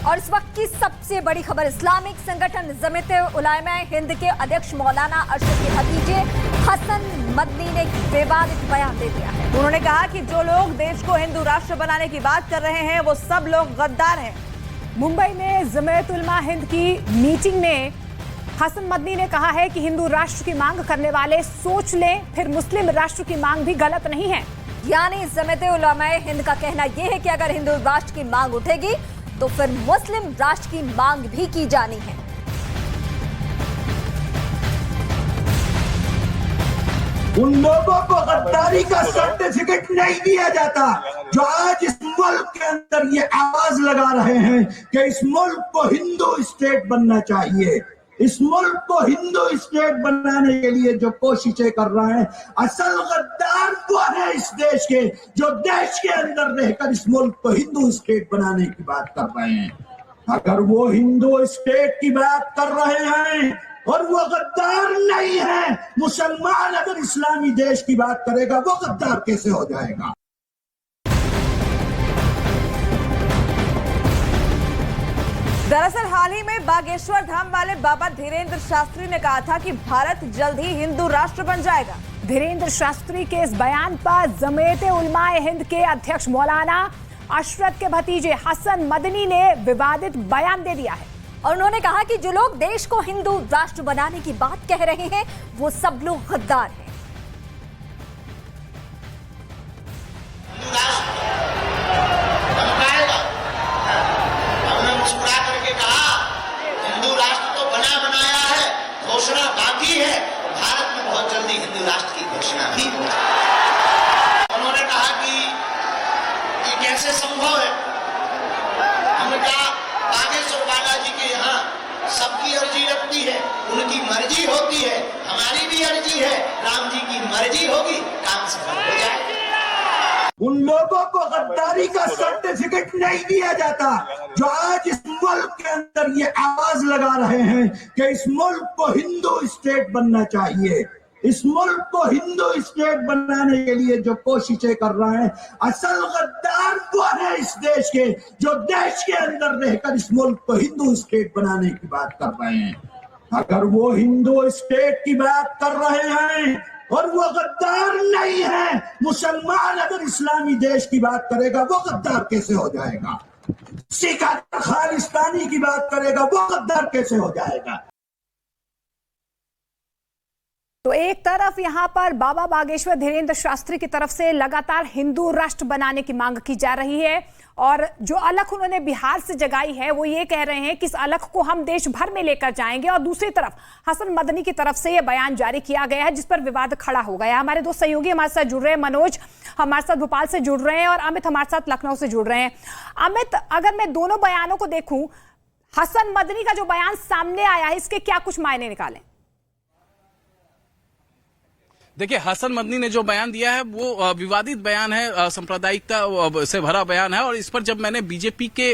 और इस वक्त की सबसे बड़ी खबर, इस्लामिक संगठन जमीयत-ए-उलमा-ए-हिंद के अध्यक्ष मौलाना अशरफ के भतीजे हसन मदनी ने विवादित बयान दे दिया है। उन्होंने कहा कि जो लोग देश को हिंदू राष्ट्र बनाने की बात कर रहे हैं वो सब लोग गद्दार हैं। मुंबई में जमीयत-उलमा-ए-हिंद की मीटिंग में हसन मदनी ने कहा है कि हिंदू राष्ट्र की मांग करने वाले सोच लें, फिर मुस्लिम राष्ट्र की मांग भी गलत नहीं है। यानी जमीयत-ए-उलमा-ए-हिंद का कहना यह है कि अगर हिंदू राष्ट्र की मांग उठेगी तो फिर मुस्लिम राष्ट्र की मांग भी की जानी है। उन लोगों को गद्दारी का सर्टिफिकेट नहीं दिया जाता जो आज इस मुल्क के अंदर ये आवाज लगा रहे हैं कि इस मुल्क को हिंदू स्टेट बनना चाहिए। इस मुल्क को हिंदू स्टेट बनाने के लिए जो कोशिशें कर रहे हैं, असल गद्दार वो है इस देश के, जो देश के अंदर रहकर इस मुल्क को हिंदू स्टेट बनाने की बात कर रहे हैं। अगर वो हिंदू स्टेट की बात कर रहे हैं और वो गद्दार नहीं है, मुसलमान अगर इस्लामी देश की बात करेगा वो गद्दार कैसे हो जाएगा? दरअसल हाल ही में बागेश्वर धाम वाले बाबा धीरेन्द्र शास्त्री ने कहा था कि भारत जल्द ही हिंदू राष्ट्र बन जाएगा। धीरेन्द्र शास्त्री के इस बयान पर जमीयत-ए-उलमा-ए-हिंद के अध्यक्ष मौलाना अशरफ के भतीजे हसन मदनी ने विवादित बयान दे दिया है और उन्होंने कहा कि जो लोग देश को हिंदू राष्ट्र बनाने की बात कह रहे हैं वो सब लोग गद्दार हैं। घोषणा बाकी है, भारत में बहुत जल्दी हिंदू राष्ट्र की घोषणा भी होगी। उन्होंने कहा कि ये कैसे संभव है। हमने कहा बागेश्वर बालाजी के यहाँ सबकी अर्जी लगती है, उनकी मर्जी होती है, हमारी भी अर्जी है, राम जी की मर्जी होगी, काम सफल हो जाएगा। उन लोगों को गद्दारी का सर्टिफिकेट नहीं दिया जाता जो आज इस मुल्क के अंदर ये आवाज लगा रहे हैं कि इस मुल्क को हिंदू स्टेट बनना चाहिए। इस मुल्क को हिंदू स्टेट बनाने के लिए जो कोशिशें कर रहे हैं, असल गद्दार वो है इस देश के, जो देश के अंदर रहकर इस मुल्क को हिंदू स्टेट बनाने की बात कर रहे हैं। अगर वो हिंदू स्टेट की बात कर रहे हैं और वो गद्दार नहीं है, मुसलमान अगर इस्लामी देश की बात करेगा वो गद्दार कैसे हो जाएगा? सिख अगर खालिस्तानी की बात करेगा वो गद्दार कैसे हो जाएगा? तो एक तरफ यहाँ पर बाबा बागेश्वर धीरेन्द्र शास्त्री की तरफ से लगातार हिंदू राष्ट्र बनाने की मांग की जा रही है और जो अलख उन्होंने बिहार से जगाई है वो ये कह रहे हैं कि इस अलख को हम देश भर में लेकर जाएंगे। और दूसरी तरफ हसन मदनी की तरफ से ये बयान जारी किया गया है जिस पर विवाद खड़ा हो गया। हमारे दो सहयोगी हमारे साथ जुड़ रहे हैं, मनोज हमारे साथ भोपाल से जुड़ रहे हैं और अमित हमारे साथ लखनऊ से जुड़ रहे हैं। अमित, अगर मैं दोनों बयानों को देखूं, हसन मदनी का जो बयान सामने आया है इसके क्या कुछ मायने निकालें? देखिए, हसन मदनी ने जो बयान दिया है वो विवादित बयान है, सांप्रदायिकता से भरा बयान है। और इस पर जब मैंने बीजेपी के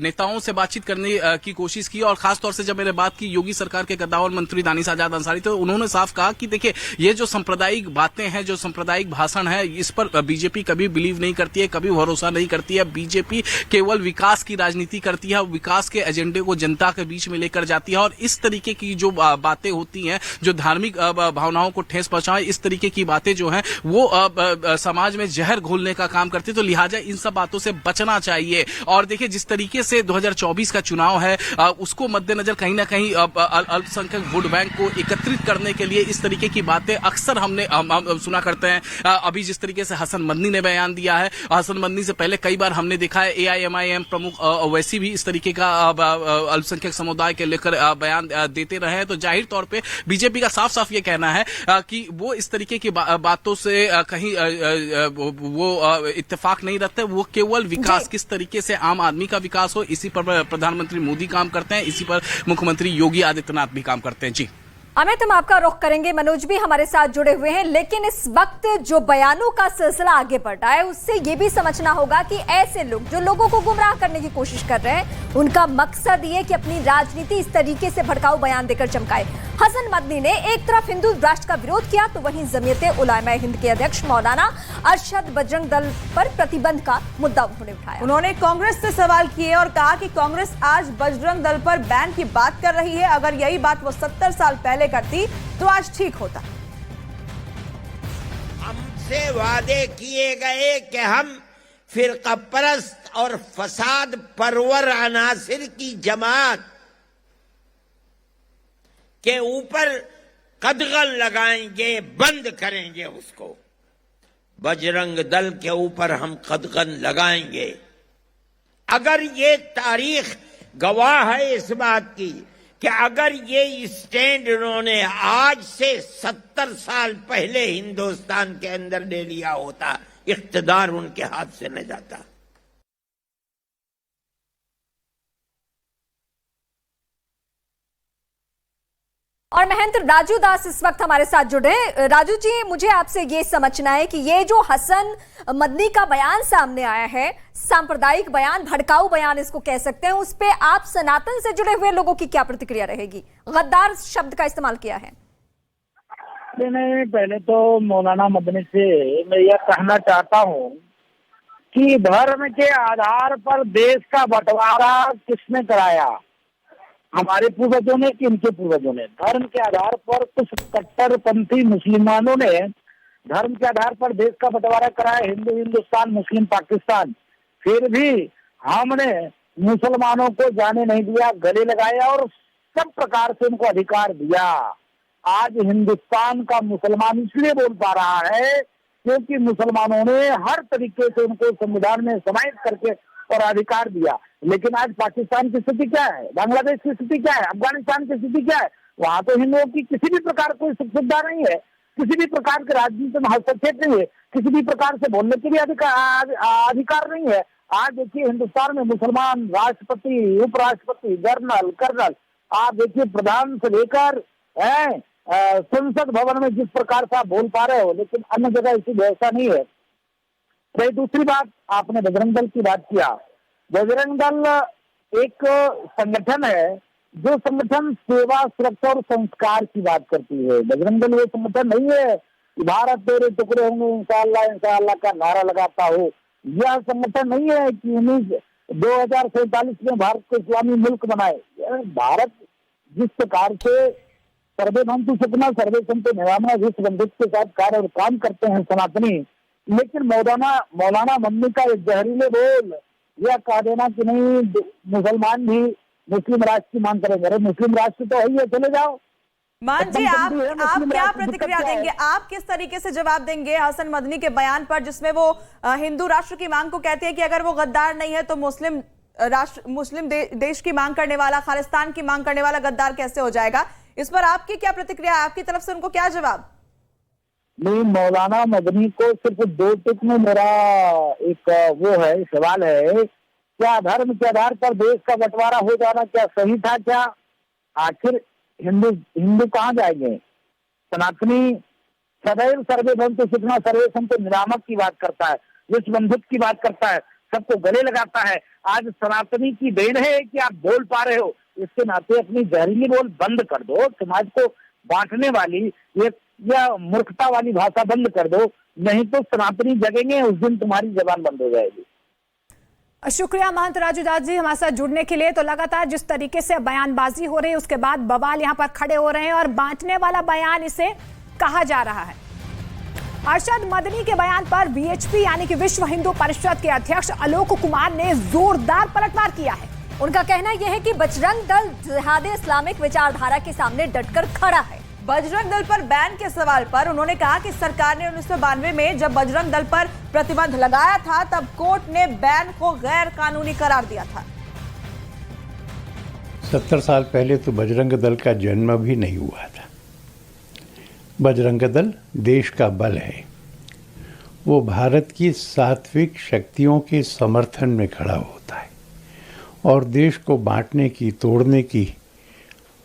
नेताओं से बातचीत करने की कोशिश की और खासतौर से जब मैंने बात की योगी सरकार के कद्दावर मंत्री दानिश आजाद अंसारी, तो उन्होंने साफ कहा कि देखिए ये जो सांप्रदायिक बातें हैं, जो सांप्रदायिक भाषण है, इस पर बीजेपी कभी बिलीव नहीं करती है, कभी भरोसा नहीं करती है। बीजेपी केवल विकास की राजनीति करती है, विकास के एजेंडे को जनता के बीच में लेकर जाती है। और इस तरीके की जो बातें होती हैं, जो धार्मिक भावनाओं को ठेस पहुंचाए, इस तरीके की बातें जो हैं वो समाज में जहर घोलने का काम करती है। तो लिहाजा इन सब बातों से बचना चाहिए। और देखिए, जिस तरीके से 2024 का चुनाव है उसको मद्देनजर कहीं ना कहीं अल्पसंख्यक वोट बैंक को एकत्रित करने के लिए इस तरीके की बातें अक्सर हमने सुना करते हैं। अभी जिस तरीके से हसन मदनी ने बयान दिया है, हसन मदनी से पहले कई बार हमने देखा है AIMIM प्रमुख वैसी भी इस तरीके का अल्पसंख्यक समुदाय के लेकर बयान देते रहे हैं। तो जाहिर तौर पर बीजेपी का साफ साफ ये कहना है कि वो इस तरीके की बातों से कहीं वो इत्तेफाक नहीं रखते। वो केवल विकास, किस तरीके से आम आदमी का विकास हो, इसी पर प्रधानमंत्री मोदी काम करते हैं, इसी पर मुख्यमंत्री योगी आदित्यनाथ भी काम करते हैं। जी अमित, हम आपका रुख करेंगे, मनोज भी हमारे साथ जुड़े हुए हैं। लेकिन इस वक्त जो बयानों का सिलसिला आगे बढ़ रहा है उससे ये भी समझना होगा कि ऐसे लोग जो लोगों को गुमराह करने की कोशिश कर रहे हैं, उनका मकसद ये कि अपनी राजनीति इस तरीके से भड़काऊ बयान देकर चमकाए। हसन मदनी ने एक तरफ हिंदू राष्ट्र का विरोध किया तो वहीं जमीयत उलमा हिंद के अध्यक्ष मौलाना अरशद बजरंग दल पर प्रतिबंध का मुद्दा उन्होंने उठाया। उन्होंने कांग्रेस से सवाल किए और कहा कि कांग्रेस आज बजरंग दल पर बैन की बात कर रही है, अगर यही बात वो 70 साल पहले करती तो आज ठीक होता। हमसे वादे किए गए कि हम फिरका परस्त और फसाद परवर अनासिर की जमात के ऊपर कदगन लगाएंगे, बंद करेंगे उसको। बजरंग दल के ऊपर हम कदगन लगाएंगे। अगर ये तारीख गवाह है इस बात की कि अगर ये स्टैंड उन्होंने आज से 70 साल पहले हिंदुस्तान के अंदर ले लिया होता, इख्तिदार उनके हाथ से न जाता। और महंत राजू दास इस वक्त हमारे साथ जुड़े। राजू जी, मुझे आपसे ये समझना है कि ये जो हसन मदनी का बयान सामने आया है, सांप्रदायिक बयान, भड़काऊ बयान इसको कह सकते हैं, उस पे आप सनातन से जुड़े हुए लोगों की क्या प्रतिक्रिया रहेगी? गद्दार शब्द का इस्तेमाल किया है। नहीं, पहले तो मौलाना मदनी से मैं यह कहना चाहता हूँ कि धर्म के आधार पर देश का बंटवारा किसने कराया? हमारे पूर्वजों ने कि इनके पूर्वजों ने? धर्म के आधार पर कुछ कट्टरपंथी मुसलमानों ने धर्म के आधार पर देश का बंटवारा कराया, हिंदू हिंदुस्तान, मुस्लिम पाकिस्तान। फिर भी हमने मुसलमानों को जाने नहीं दिया, गले लगाया और सब प्रकार से उनको अधिकार दिया। आज हिंदुस्तान का मुसलमान इसलिए बोल पा रहा है क्योंकि मुसलमानों ने हर तरीके से उनको संविधान में समाहित करके और अधिकार दिया। लेकिन आज पाकिस्तान की स्थिति क्या है, बांग्लादेश की स्थिति क्या है, अफगानिस्तान की स्थिति क्या है? वहां तो हिंदुओं की किसी भी प्रकार कोई सुख सुविधा नहीं है, किसी भी प्रकार के राजनीति में हस्तक्षेप नहीं है, किसी भी प्रकार से बोलने के भी अधिकार नहीं है। आज देखिए हिंदुस्तान में मुसलमान राष्ट्रपति, उपराष्ट्रपति, जनरल, कर्नल, आप देखिए प्रधान से लेकर संसद भवन में जिस प्रकार से आप बोल पा रहे हो, लेकिन अन्य जगह ऐसी व्यवस्था नहीं है। भाई दूसरी बात, आपने बजरंग दल की बात किया। बजरंग दल एक संगठन है जो संगठन सेवा, सुरक्षा और संस्कार की बात करती है। बजरंग दल वो संगठन नहीं है कि भारत तेरे टुकड़े होंगे इंशाअल्लाह इंशाअल्लाह का नारा लगाता हो। यह संगठन नहीं है कि 2047 में भारत को इस्लामी मुल्क बनाए। भारत जिस प्रकार से सर्वे भवन्तु सुखिनः सर्वे सन्तु निरामया विश्व बंधुत्व के साथ कार्य और काम करते हैं सनातनी, लेकिन मौलाना मदनी का एक जहरीले बोल यह कह देना कि नहीं मुसलमान भी मुस्लिम राष्ट्र की मांग करेंगे। अरे मुस्लिम राष्ट्र तो है ही है, चले जाओ। मान जी, आप क्या प्रतिक्रिया देंगे? आप किस तरीके से जवाब देंगे हसन मदनी के बयान पर, जिसमें वो हिंदू राष्ट्र की मांग को कहते हैं कि अगर वो गद्दार नहीं है तो मुस्लिम देश की मांग करने वाला, खालिस्तान की मांग करने वाला गद्दार कैसे हो जाएगा? इस पर आपकी क्या प्रतिक्रिया, आपकी तरफ से उनको क्या जवाब? नहीं, मौलाना मदनी को सिर्फ दो टिक में मेरा एक वो है सवाल है, क्या धर्म के आधार पर देश का बंटवारा हो जाना क्या सही था? क्या आखिर हिंदू कहाँ जाएंगे? सनातनी सदैव सर्वे भवन्तु सुखिनः सर्वे सन्तु निरामक की बात करता है, विश्व बंधुत्व की बात करता है, सबको गले लगाता है। आज सनातनी की देन है कि आप बोल पा रहे हो, इसके नाते अपनी जहरीली बोल बंद कर दो, समाज को बांटने वाली या मूर्खता वाली भाषा बंद कर दो, नहीं तो सनातनी जगेंगे, उस दिन तुम्हारी जबान बंद हो जाएगी। शुक्रिया महंत राजू दास जी हमारे साथ जुड़ने के लिए। तो लगातार जिस तरीके से बयानबाजी हो रही है उसके बाद बवाल यहाँ पर खड़े हो रहे हैं और बांटने वाला बयान इसे कहा जा रहा है। अरशद मदनी के बयान पर वीएचपी यानी कि विश्व हिंदू परिषद के अध्यक्ष आलोक कुमार ने जोरदार पलटवार किया है। उनका कहना यह है कि बजरंग दल जिहाद इस्लामिक विचारधारा के सामने डटकर खड़ा है। बजरंग दल पर बैन के सवाल पर उन्होंने कहा कि सरकार ने 1992 में जब बजरंग दल पर प्रतिबंध लगाया था तब कोर्ट ने बैन को गैर कानूनी करार दिया था। 70 साल पहले तो बजरंग दल का जन्म भी नहीं हुआ था। बजरंग दल देश का बल है, वो भारत की सात्विक शक्तियों के समर्थन में खड़ा होता है और देश को बांटने की, तोड़ने की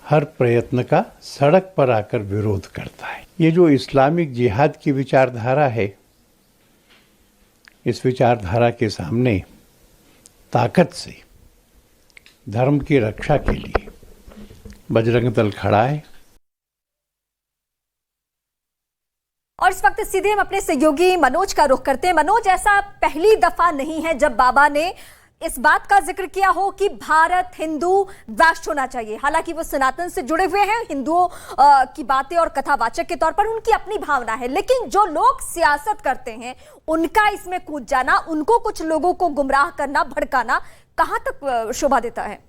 हर प्रयत्न का सड़क पर आकर विरोध करता है। ये जो इस्लामिक जिहाद की विचारधारा है, इस विचारधारा के सामने ताकत से धर्म की रक्षा के लिए बजरंग दल खड़ा है। और इस वक्त सीधे हम अपने सहयोगी मनोज का रुख करते हैं। मनोज, ऐसा पहली दफा नहीं है जब बाबा ने इस बात का जिक्र किया हो कि भारत हिंदू राष्ट्र होना चाहिए। हालांकि वो सनातन से जुड़े हुए हैं, हिंदुओं की बातें और कथावाचक के तौर पर उनकी अपनी भावना है, लेकिन जो लोग सियासत करते हैं उनका इसमें कूद जाना, उनको कुछ लोगों को गुमराह करना, भड़काना कहां तक शोभा देता है?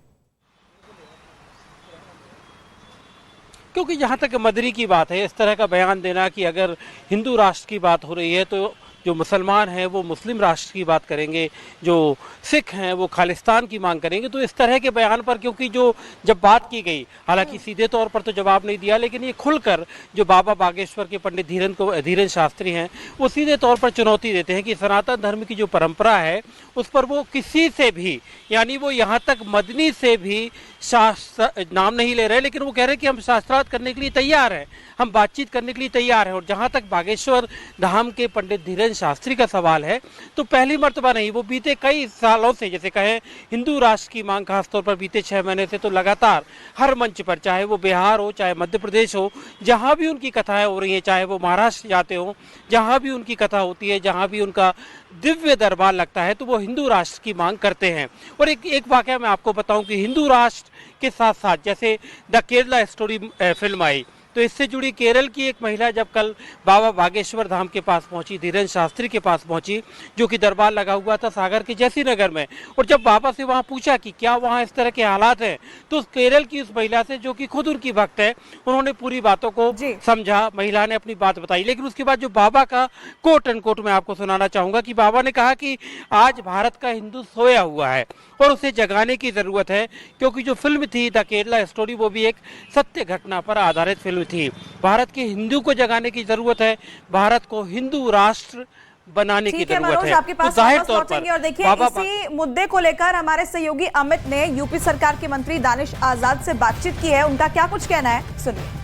क्योंकि जहाँ तक मदनी की बात है, इस तरह का बयान देना कि अगर हिंदू राष्ट्र की बात हो रही है तो जो मुसलमान हैं वो मुस्लिम राष्ट्र की बात करेंगे, जो सिख हैं वो खालिस्तान की मांग करेंगे, तो इस तरह के बयान पर क्योंकि जो जब बात की गई, हालांकि सीधे तौर पर तो जवाब नहीं दिया, लेकिन ये खुलकर जो बाबा बागेश्वर के पंडित धीरेन्द्र शास्त्री हैं वो सीधे तौर पर चुनौती देते हैं कि सनातन धर्म की जो परंपरा है उस पर वो किसी से भी, यानी वो यहाँ तक मदनी से भी शास्त्र नाम नहीं ले रहे, लेकिन वो कह रहे हैं कि हम शास्त्रार्थ करने के लिए तैयार हैं, हम बातचीत करने के लिए तैयार हैं। और जहाँ तक बागेश्वर धाम के पंडित धीरेन्द्र शास्त्री का सवाल है तो पहली मर्तबा नहीं, वो बीते कई सालों से, जैसे कहें हिंदू राष्ट्र की मांग खासतौर पर बीते 6 महीने से तो लगातार हर मंच पर, चाहे वो बिहार हो, चाहे मध्य प्रदेश हो, जहाँ भी उनकी कथाएं हो रही हैं, चाहे वो महाराष्ट्र जाते हो, जहाँ भी उनकी कथा होती है, जहाँ भी उनका दिव्य दरबार लगता है तो वो हिंदू राष्ट्र की मांग करते हैं। और एक वाकया मैं आपको बताऊं कि हिंदू राष्ट्र के साथ साथ जैसे द केरला स्टोरी फिल्म आई, तो इससे जुड़ी केरल की एक महिला जब कल बाबा बागेश्वर धाम के पास पहुंची, धीरेन्द्र शास्त्री के पास पहुंची, जो कि दरबार लगा हुआ था सागर के जैसी नगर में, और जब बाबा से वहां पूछा कि क्या वहां इस तरह के हालात हैं, तो उस केरल की उस महिला से, जो कि खुद उनकी भक्त है, उन्होंने पूरी बातों को समझा, महिला ने अपनी बात बताई। लेकिन उसके बाद जो बाबा का कोट अनकोट मैं आपको सुनाना चाहूंगा कि बाबा ने कहा कि आज भारत का हिंदू सोया हुआ है और उसे जगाने की जरूरत है, क्योंकि जो फिल्म थी द केरला स्टोरी वो भी एक सत्य घटना पर आधारित फिल्म थी। भारत के हिंदू को जगाने की जरूरत है, भारत को हिंदू राष्ट्र बनाने की जरूरत है। आपके पास तो जाहिर तौर पर और देखिए इसी मुद्दे को लेकर हमारे सहयोगी अमित ने यूपी सरकार के मंत्री दानिश आजाद से बातचीत की है, उनका क्या कुछ कहना है सुनिए।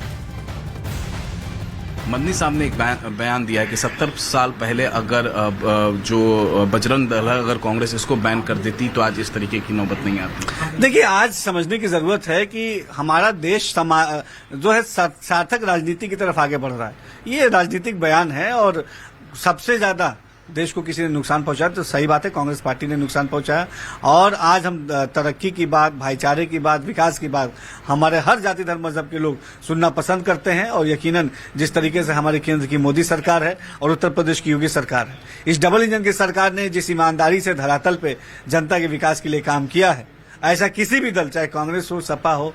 मदनी साहब ने एक बयान दिया है कि 70 साल पहले अगर जो बजरंग दल है, अगर कांग्रेस इसको बैन कर देती तो आज इस तरीके की नौबत नहीं आती। देखिए, आज समझने की जरूरत है कि हमारा देश जो है सार्थक राजनीति की तरफ आगे बढ़ रहा है। ये राजनीतिक बयान है और सबसे ज्यादा देश को किसी ने नुकसान पहुंचाया तो सही बात है, कांग्रेस पार्टी ने नुकसान पहुंचाया। और आज हम तरक्की की बात, भाईचारे की बात, विकास की बात हमारे हर जाति धर्म मजहब के लोग सुनना पसंद करते हैं। और यकीनन जिस तरीके से हमारे केंद्र की मोदी सरकार है और उत्तर प्रदेश की योगी सरकार है, इस डबल इंजन की सरकार ने जिस ईमानदारी से धरातल पे जनता के विकास के लिए काम किया है, ऐसा किसी भी दल, चाहे कांग्रेस हो, सपा हो,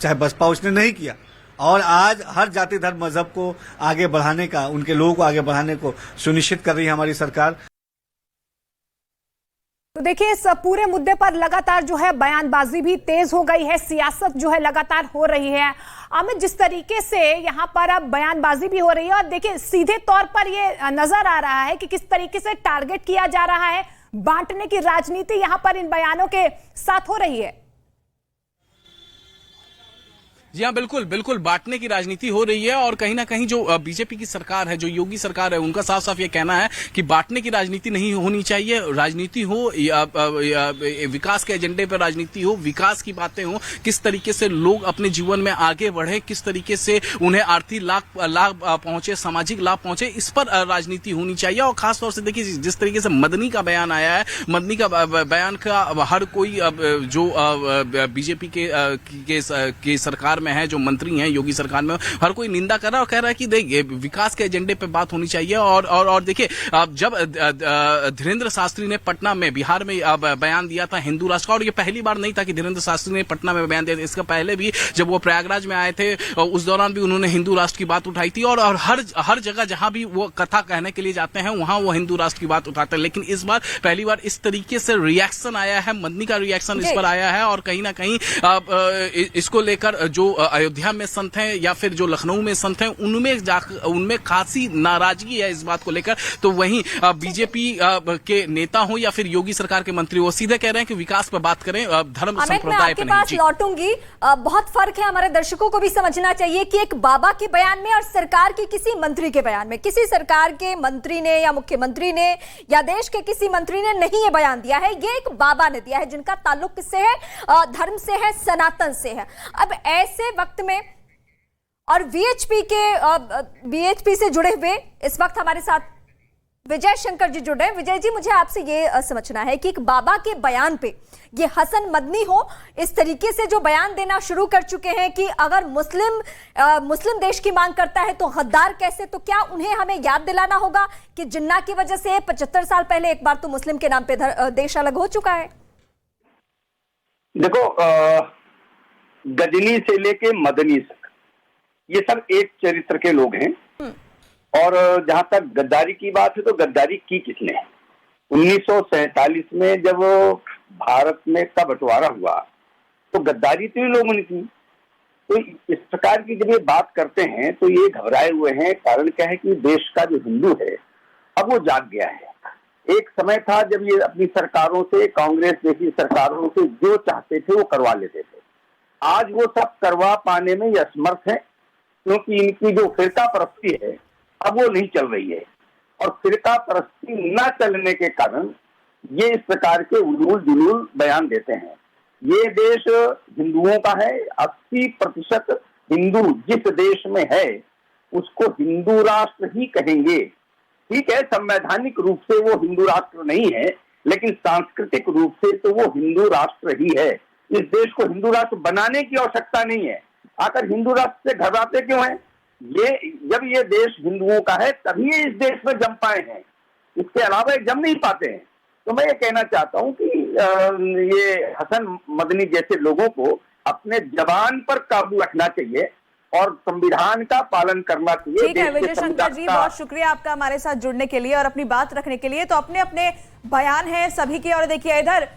चाहे बसपा, उसने नहीं किया। और आज हर जाति धर्म मजहब को आगे बढ़ाने का, उनके लोगों को आगे बढ़ाने को सुनिश्चित कर रही है हमारी सरकार। तो देखिए, इस पूरे मुद्दे पर लगातार जो है बयानबाजी भी तेज हो गई है, सियासत जो है लगातार हो रही है। अमित, जिस तरीके से यहाँ पर अब बयानबाजी भी हो रही है और देखिए सीधे तौर पर ये नजर आ रहा है कि किस तरीके से टारगेट किया जा रहा है, बांटने की राजनीति यहाँ पर इन बयानों के साथ हो रही है। जी हाँ, बिल्कुल बिल्कुल बांटने की राजनीति हो रही है। और कहीं ना कहीं जो बीजेपी की सरकार है, जो योगी सरकार है, उनका साफ साफ ये कहना है कि बांटने की राजनीति नहीं होनी चाहिए। राजनीति हो या विकास के एजेंडे पर राजनीति हो, विकास की बातें हो, किस तरीके से लोग अपने जीवन में आगे बढ़े, किस तरीके से उन्हें आर्थिक लाभ पहुंचे, सामाजिक लाभ पहुंचे, इस पर राजनीति होनी चाहिए। और खासतौर से देखिए, जिस तरीके से मदनी का बयान आया है, मदनी का बयान का हर कोई जो बीजेपी के सरकार में है, जो मंत्री हैं योगी सरकार में, हर कोई निंदा कर रहा है और कह रहा है कि देखिए विकास के एजेंडे पे बात होनी चाहिए। और देखिए, जब धीरेन्द्र शास्त्री ने पटना में, बिहार में बयान दिया था हिंदू राष्ट्र का, और ये पहली बार नहीं था कि धीरेन्द्र शास्त्री ने पटना में बयान दिया था, इसका पहले भी जब वो प्रयागराज में आए थे उस दौरान भी उन्होंने हिंदू राष्ट्र की बात उठाई थी। और हर जगह जहां भी वो कथा कहने के लिए जाते हैं वहां वो हिंदू राष्ट्र की बात उठाते हैं। लेकिन इस बार पहली बार इस तरीके से रिएक्शन आया है, मदनी का रिएक्शन इस पर आया है। और कहीं ना कहीं इसको लेकर जो अयोध्या में संत हैं या फिर जो लखनऊ में संत हैं, उनमें खासी नाराजगी है इस बात को लेकर। तो वहीं बीजेपी के नेता हो या फिर योगी सरकार के मंत्री, वो सीधे कह रहे हैं कि विकास पर बात करें, धर्म संप्रदाय पर नहीं। पास लौटूंगी। बहुत फर्क है, हमारे दर्शकों को भी समझना चाहिए कि एक बाबा के बयान में और सरकार के किसी मंत्री के बयान में, किसी सरकार के मंत्री ने या मुख्यमंत्री ने या देश के किसी मंत्री ने नहीं ये बयान दिया है, ये एक बाबा ने दिया है जिनका ताल्लुक किससे है, धर्म से है, सनातन से है। अब ऐसे वक्त में और वीएचपी से जुड़े हुए इस वक्त हमारे साथ विजय शंकर जी जुड़े। विजय जी, मुझे आपसे ये समझना है कि एक बाबा के बयान पे ये हसन मदनी हो इस तरीके से जो बयान देना शुरू कर चुके हैं कि अगर मुस्लिम देश की मांग करता है तो गद्दार कैसे, तो क्या उन्हें हमें याद दिलाना होगा कि जिन्ना की वजह से 75 साल पहले एक बार तो मुस्लिम के नाम पे देश अलग हो चुका है? देखो, गजनी से लेके मदनी तक ये सब एक चरित्र के लोग हैं। और जहां तक गद्दारी की बात है तो गद्दारी की किसने? 1947 में जब भारत में का बंटवारा हुआ तो गद्दारी तो ये लोगों ने की। तो इस प्रकार की जब ये बात करते हैं तो ये घबराए हुए हैं। कारण क्या है कि देश का जो हिंदू है अब वो जाग गया है। एक समय था जब ये अपनी सरकारों से, कांग्रेस जैसी सरकारों से जो चाहते थे वो करवा लेते थे। आज वो सब करवा पाने में ये असमर्थ है, क्योंकि इनकी जो फिरका परस्ती है अब वो नहीं चल रही है। और फिरका परस्ती न चलने के कारण ये इस प्रकार के उलूल जुलूल बयान देते हैं। ये देश हिंदुओं का है। 80% हिंदू जिस देश में है उसको हिंदू राष्ट्र ही कहेंगे। ठीक है, संवैधानिक रूप से वो हिंदू राष्ट्र नहीं है, लेकिन सांस्कृतिक रूप से तो वो हिंदू राष्ट्र ही है। इस देश को हिंदू राष्ट्र बनाने की आवश्यकता नहीं है। आखिर हिंदू राष्ट्र से घबराते क्यों हैं? जब ये देश हिंदुओं का है तभी ये इस देश में जम पाए हैं, इसके अलावा ये जम नहीं पाते हैं। तो मैं ये कहना चाहता हूं कि ये हसन मदनी जैसे लोगों को अपने जबान पर काबू रखना चाहिए और संविधान का पालन करना चाहिए। ठीक है विजय शंकर जी, बहुत शुक्रिया आपका हमारे साथ जुड़ने के लिए और अपनी बात रखने के लिए। तो अपने अपने बयान हैं सभी के। और देखिए इधर